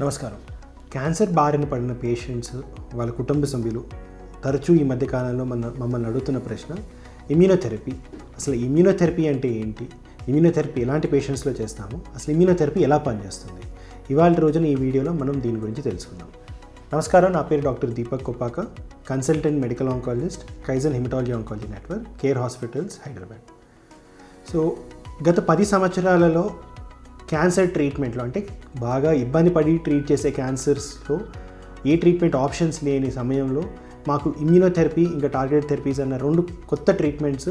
నమస్కారం. క్యాన్సర్ బారిన పడిన పేషెంట్స్ వాళ్ళ కుటుంబ సభ్యులు తరచూ ఈ మధ్య కాలంలో మమ్మల్ని అడుగుతున్న ప్రశ్న ఇమ్యూనోథెరపీ. అసలు ఇమ్యూనోథెరపీ అంటే ఏంటి, ఇమ్యూనోథెరపీ ఎలాంటి పేషెంట్స్లో చేస్తాము, అసలు ఇమ్యూనోథెరపీ ఎలా పనిచేస్తుంది, ఇవాళ రోజున ఈ వీడియోలో మనం దీని గురించి తెలుసుకుందాం. నమస్కారం, నా పేరు doctor Deepak Koppaka, consultant medical oncologist, kaizen haematology oncology network, care hospitals, Hyderabad. So గత 10 సంవత్సరాలలో క్యాన్సర్ ట్రీట్మెంట్లో, అంటే బాగా ఇబ్బంది పడి ట్రీట్ చేసే క్యాన్సర్స్లో ఏ ట్రీట్మెంట్ ఆప్షన్స్ లేని సమయంలో మాకు ఇమ్యూనోథెరపీ ఇంకా టార్గెటెడ్ థెరపీస్ అన్న 2 కొత్త ట్రీట్మెంట్స్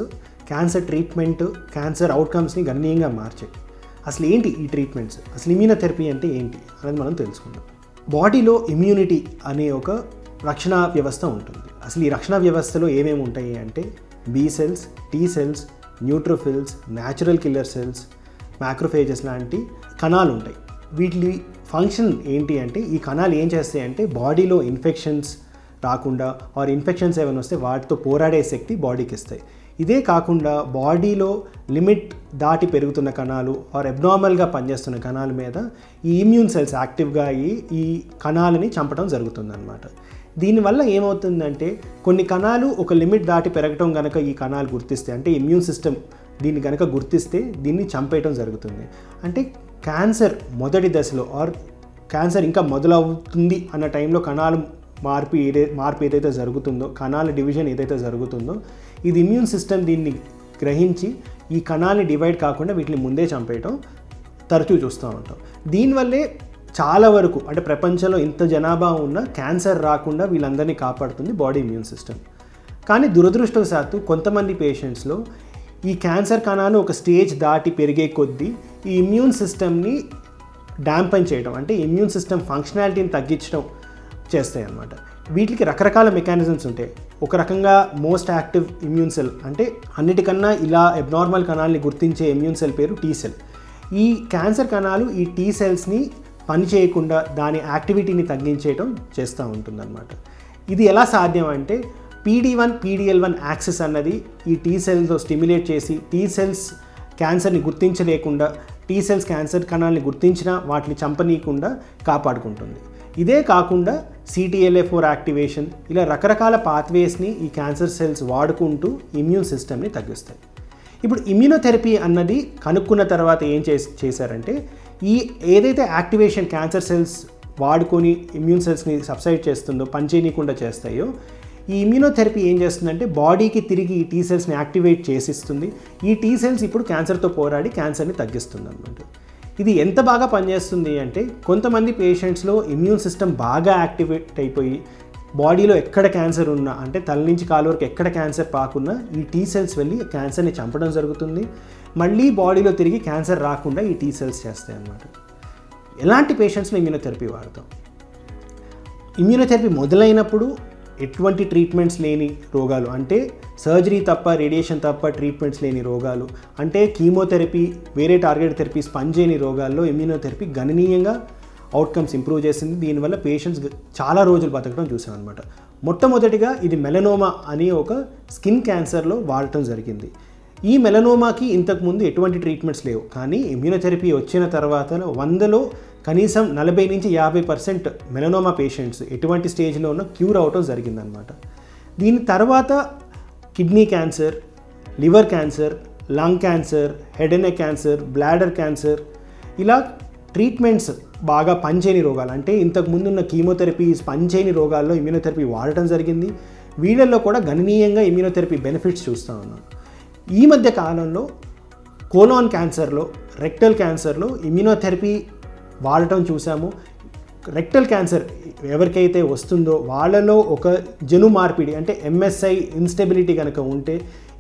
క్యాన్సర్ అవుట్కమ్స్ని గణనీయంగా మార్చాయి. అసలు ఏంటి ఈ ట్రీట్మెంట్స్, అసలు ఇమ్యూనోథెరపీ అంటే ఏంటి అనేది మనం తెలుసుకుందాం. బాడీలో ఇమ్యూనిటీ అనే ఒక రక్షణ వ్యవస్థ ఉంటుంది. అసలు ఈ రక్షణ వ్యవస్థలో ఏమేమి ఉంటాయి అంటే B cells, T cells, neutrophils, natural killer cells, macrophages లాంటి కణాలు ఉంటాయి. వీటి ఫంక్షన్ ఏంటి అంటే, ఈ కణాలు ఏం చేస్తాయి అంటే బాడీలో ఇన్ఫెక్షన్స్ రాకుండా ఆర్ ఇన్ఫెక్షన్స్ ఏమైనా వస్తే వాటితో పోరాడే శక్తి బాడీకి ఇస్తాయి. ఇదే కాకుండా బాడీలో లిమిట్ దాటి పెరుగుతున్న కణాలు ఆర్ అబ్నార్మల్గా పనిచేస్తున్న కణాల మీద ఈ ఇమ్యూన్ సెల్స్ యాక్టివ్గా అయ్యి ఈ కణాలని చంపడం జరుగుతుందన్నమాట. దీనివల్ల ఏమవుతుందంటే కొన్ని కణాలు ఒక లిమిట్ దాటి పెరగటం కనుక ఈ కణాలు గుర్తిస్తే, అంటే ఇమ్యూన్ సిస్టమ్ దీన్ని కనుక గుర్తిస్తే దీన్ని చంపేయటం జరుగుతుంది. అంటే క్యాన్సర్ మొదటి దశలో ఆర్ క్యాన్సర్ ఇంకా మొదలవుతుంది అన్న టైంలో కణాలు మార్పు ఏదైతే జరుగుతుందో, కణాల డివిజన్ ఏదైతే జరుగుతుందో, ఇది ఇమ్యూన్ సిస్టమ్ దీన్ని గ్రహించి ఈ కణాలని డివైడ్ కాకుండా వీటిని ముందే చంపేయటం తరచూ చూస్తూ ఉంటాం. దీనివల్లే చాలా వరకు, అంటే ప్రపంచంలో ఇంత జనాభా ఉన్న క్యాన్సర్ రాకుండా వీళ్ళందరినీ కాపాడుతుంది బాడీ ఇమ్యూన్ సిస్టమ్. కానీ దురదృష్టవశాత్తు కొంతమంది పేషెంట్స్లో ఈ క్యాన్సర్ కణాలు ఒక స్టేజ్ దాటి పెరిగే కొద్దీ ఈ ఇమ్యూన్ సిస్టమ్ని డాంపన్ చేయడం, అంటే ఇమ్యూన్ సిస్టమ్ ఫంక్షనాలిటీని తగ్గించడం చేస్తాయి అన్నమాట. వీటికి రకరకాల మెకానిజమ్స్ ఉంటాయి. ఒక రకంగా మోస్ట్ యాక్టివ్ ఇమ్యూన్ సెల్, అంటే అన్నిటికన్నా ఇలా అబ్నార్మల్ కణాలని గుర్తించే ఇమ్యూన్ సెల్ పేరు టీ సెల్. ఈ క్యాన్సర్ కణాలు ఈ టీ సెల్స్ని పని చేయకుండా దాని యాక్టివిటీని తగ్గించేయడం చేస్తూ ఉంటుందన్నమాట. ఇది ఎలా సాధ్యం అంటే PD1, PDL1 యాక్సిస్ అన్నది ఈ టీ సెల్స్తో స్టిమ్యులేట్ చేసి టీ సెల్స్ క్యాన్సర్ని గుర్తించలేకుండా, టీ సెల్స్ క్యాన్సర్ కణాలని గుర్తించినా వాటిని చంపనీయకుండా కాపాడుకుంటుంది. ఇదే కాకుండా CTLA4 యాక్టివేషన్, ఇలా రకరకాల పాత్వేస్ని ఈ క్యాన్సర్ సెల్స్ వాడుకుంటూ ఇమ్యూన్ సిస్టమ్ని తగ్గిస్తాయి. ఇప్పుడు ఇమ్యూనోథెరపీ అన్నది కనుక్కున్న తర్వాత ఏం చేశారంటే, ఈ ఏదైతే యాక్టివేషన్ క్యాన్సర్ సెల్స్ వాడుకొని ఇమ్యూన్ సెల్స్ని సబ్సైడ్ చేస్తుందో, పనిచేయకుండా చేస్తాయో, ఈ ఇమ్యూనోథెరపీ ఏం చేస్తుందంటే బాడీకి తిరిగి ఈ టీ సెల్స్ని యాక్టివేట్ చేసిస్తుంది. ఈ టీ సెల్స్ ఇప్పుడు క్యాన్సర్తో పోరాడి క్యాన్సర్ని తగ్గిస్తుంది అన్నమాట. ఇది ఎంత బాగా పనిచేస్తుంది అంటే, కొంతమంది పేషెంట్స్లో ఇమ్యూన్ సిస్టమ్ బాగా యాక్టివేట్ అయిపోయి బాడీలో ఎక్కడ క్యాన్సర్ ఉన్నా, అంటే తల నుంచి కాలు వరకు ఎక్కడ క్యాన్సర్ పాకున్నా ఈ టీ సెల్స్ వెళ్ళి క్యాన్సర్ని చంపడం జరుగుతుంది. మళ్ళీ బాడీలో తిరిగి క్యాన్సర్ రాకుండా ఈ టీ సెల్స్ చేస్తాయి అన్నమాట. ఎలాంటి పేషెంట్స్లో ఇమ్యూనోథెరపీ వాడతాం? ఇమ్యూనోథెరపీ మొదలైనప్పుడు ఎటువంటి ట్రీట్మెంట్స్ లేని రోగాలు, అంటే సర్జరీ తప్ప, రేడియేషన్ తప్ప ట్రీట్మెంట్స్ లేని రోగాలు, అంటే కీమోథెరపీ, వేరే టార్గెట్ థెరపీస్ పనిచేయని రోగాల్లో ఇమ్యూనోథెరపీ గణనీయంగా అవుట్కమ్స్ ఇంప్రూవ్ చేసింది. దీనివల్ల పేషెంట్స్ చాలా రోజులు బతకడం చూసాం అనమాట. మొట్టమొదటిగా ఇది మెలనోమా అనే ఒక స్కిన్ క్యాన్సర్లో వాడటం జరిగింది. ఈ మెలనోమాకి ఇంతకుముందు ఎటువంటి ట్రీట్మెంట్స్ లేవు, కానీ ఇమ్యూనోథెరపీ వచ్చిన తర్వాత 100లో కనీసం 40 నుంచి 50% మెలనోమా పేషెంట్స్ ఎటువంటి స్టేజ్లో ఉన్న క్యూర్ అవటం జరిగిందనమాట. దీని తర్వాత kidney cancer, liver cancer, lung cancer, head and neck cancer, bladder cancer, ఇలా ట్రీట్మెంట్స్ బాగా పనిచేయని రోగాలు, అంటే ఇంతకుముందు ఉన్న కీమోథెరపీస్ పనిచేయని రోగాల్లో ఇమ్యూనోథెరపీ వాడటం జరిగింది. వీళ్ళల్లో కూడా గణనీయంగా ఇమ్యూనోథెరపీ బెనిఫిట్స్ చూస్తూ ఉన్నాం. ఈ మధ్య కాలంలో కోలాన్ క్యాన్సర్లో, రెక్టల్ క్యాన్సర్లో ఇమ్యూనోథెరపీ వాడటం చూసాము. రెక్టల్ క్యాన్సర్ ఎవరికైతే వస్తుందో వాళ్ళలో ఒక జను మార్పిడి, అంటే MSI ఇన్స్టెబిలిటీ కనుక ఉంటే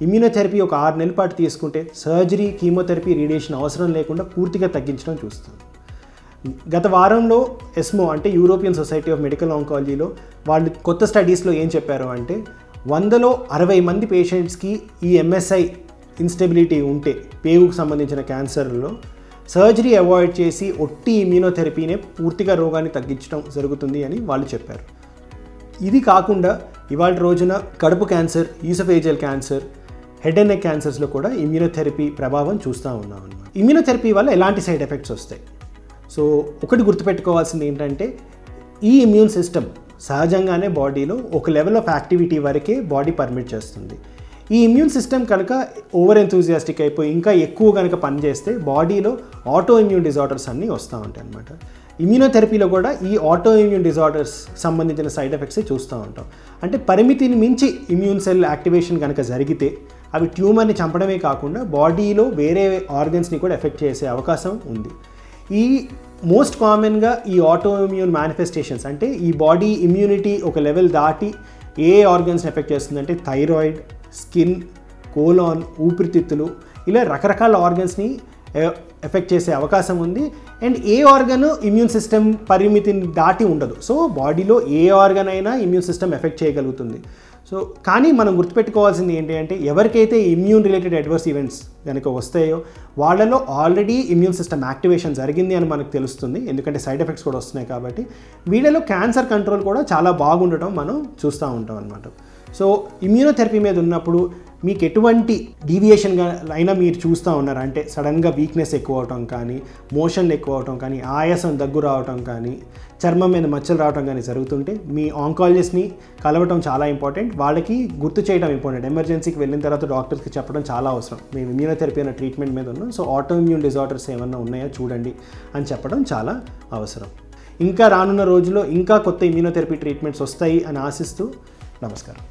ఇమ్యూనోథెరపీ ఒక 6 నెలల పాటు తీసుకుంటే సర్జరీ, కీమోథెరపీ, రేడియేషన్ అవసరం లేకుండా పూర్తిగా తగ్గించడం చూస్తాం. గత వారంలో ESMO, అంటే యూరోపియన్ సొసైటీ ఆఫ్ మెడికల్ ఆంకాలజీలో వాళ్ళు కొత్త స్టడీస్లో ఏం చెప్పారు అంటే 100లో 60 మంది పేషెంట్స్కి ఈ MSI ఇన్స్టెబిలిటీ ఉంటే పేగుకు సంబంధించిన క్యాన్సర్లో సర్జరీ అవాయిడ్ చేసి ఒట్టి ఇమ్యూనోథెరపీనే పూర్తిగా రోగాన్ని తగ్గించడం జరుగుతుంది అని వాళ్ళు చెప్పారు. ఇది కాకుండా ఇవాళ రోజున కడుపు cancer, oesophageal cancer, head and neck క్యాన్సర్స్లో కూడా ఇమ్యూనోథెరపీ ప్రభావం చూస్తూ ఉన్నాం అన్నమాట. ఇమ్యూనోథెరపీ వల్ల ఎలాంటి సైడ్ ఎఫెక్ట్స్ వస్తాయి? సో ఒకటి గుర్తుపెట్టుకోవాల్సింది ఏంటంటే ఈ ఇమ్యూన్ సిస్టమ్ సహజంగానే బాడీలో ఒక లెవెల్ ఆఫ్ యాక్టివిటీ వరకే బాడీ పర్మిట్ చేస్తుంది. ఈ ఇమ్యూన్ సిస్టమ్ కనుక ఓవర్ ఎంతూజియాస్టిక్ అయిపోయి ఇంకా ఎక్కువ కనుక పనిచేస్తే బాడీలో ఆటో ఇమ్యూన్ డిజార్డర్స్ అన్నీ వస్తూ ఉంటాయి అన్నమాట. ఇమ్యూనోథెరపీలో కూడా ఈ ఆటో ఇమ్యూన్ డిజార్డర్స్ సంబంధించిన సైడ్ ఎఫెక్ట్సే చూస్తూ ఉంటాం. అంటే పరిమితిని మించి ఇమ్యూన్ సెల్ యాక్టివేషన్ కనుక జరిగితే అవి ట్యూమర్ని చంపడమే కాకుండా బాడీలో వేరే ఆర్గన్స్ని కూడా ఎఫెక్ట్ చేసే అవకాశం ఉంది. ఈ మోస్ట్ కామన్గా ఈ ఆటో ఇమ్యూన్ మేనిఫెస్టేషన్స్ అంటే ఈ బాడీ ఇమ్యూనిటీ ఒక లెవెల్ దాటి ఏ ఆర్గన్స్ని ఎఫెక్ట్ చేస్తుందంటే థైరాయిడ్, స్కిన్, కోలాన్, ఊపిరితిత్తులు ఇలా రకరకాల ఆర్గన్స్ని ఎఫెక్ట్ చేసే అవకాశం ఉంది. And A organ immune system పరిమితిని దాటి ఉండదు. సో బాడీలో ఏ ఆర్గన్ అయినా ఇమ్యూన్ సిస్టమ్ ఎఫెక్ట్ చేయగలుగుతుంది. సో కానీ మనం గుర్తుపెట్టుకోవాల్సింది ఏంటి అంటే ఎవరికైతే ఇమ్యూన్ రిలేటెడ్ అడ్వర్స్ ఈవెంట్స్ కనుక వస్తాయో వాళ్ళలో ఆల్రెడీ ఇమ్యూన్ సిస్టమ్ యాక్టివేషన్ జరిగింది అని మనకు తెలుస్తుంది, ఎందుకంటే సైడ్ ఎఫెక్ట్స్ కూడా వస్తున్నాయి కాబట్టి. వీళ్ళలో క్యాన్సర్ కంట్రోల్ కూడా చాలా బాగుండటం మనం చూస్తూ ఉంటాం అన్నమాట. సో ఇమ్యూనోథెరపీ మీద ఉన్నప్పుడు మీకు ఎటువంటి డీవియేషన్గా అయినా మీరు చూస్తూ ఉన్నారు అంటే సడన్గా వీక్నెస్ ఎక్కువ అవటం కానీ, మోషన్లు ఎక్కువ అవటం కానీ, ఆయాసం దగ్గు రావటం కానీ, చర్మం మీద మచ్చలు రావటం కానీ జరుగుతుంటే మీ ఆంకాలజిస్ట్ని కలవటం చాలా ఇంపార్టెంట్. వాళ్ళకి గుర్తు చేయడం ఇంపార్టెంట్. ఎమర్జెన్సీకి వెళ్ళిన తర్వాత డాక్టర్స్కి చెప్పడం చాలా అవసరం. మేము ఇమ్యూనోథెరపీ అనే ట్రీట్మెంట్ మీద ఉన్నాం, సో ఆటో ఇమ్యూన్ డిజార్డర్స్ ఏమన్నా ఉన్నాయో చూడండి అని చెప్పడం చాలా అవసరం. ఇంకా రానున్న రోజుల్లో ఇంకా కొత్త ఇమ్యూనోథెరపీ ట్రీట్మెంట్స్ వస్తాయి అని ఆశిస్తూ నమస్కారం.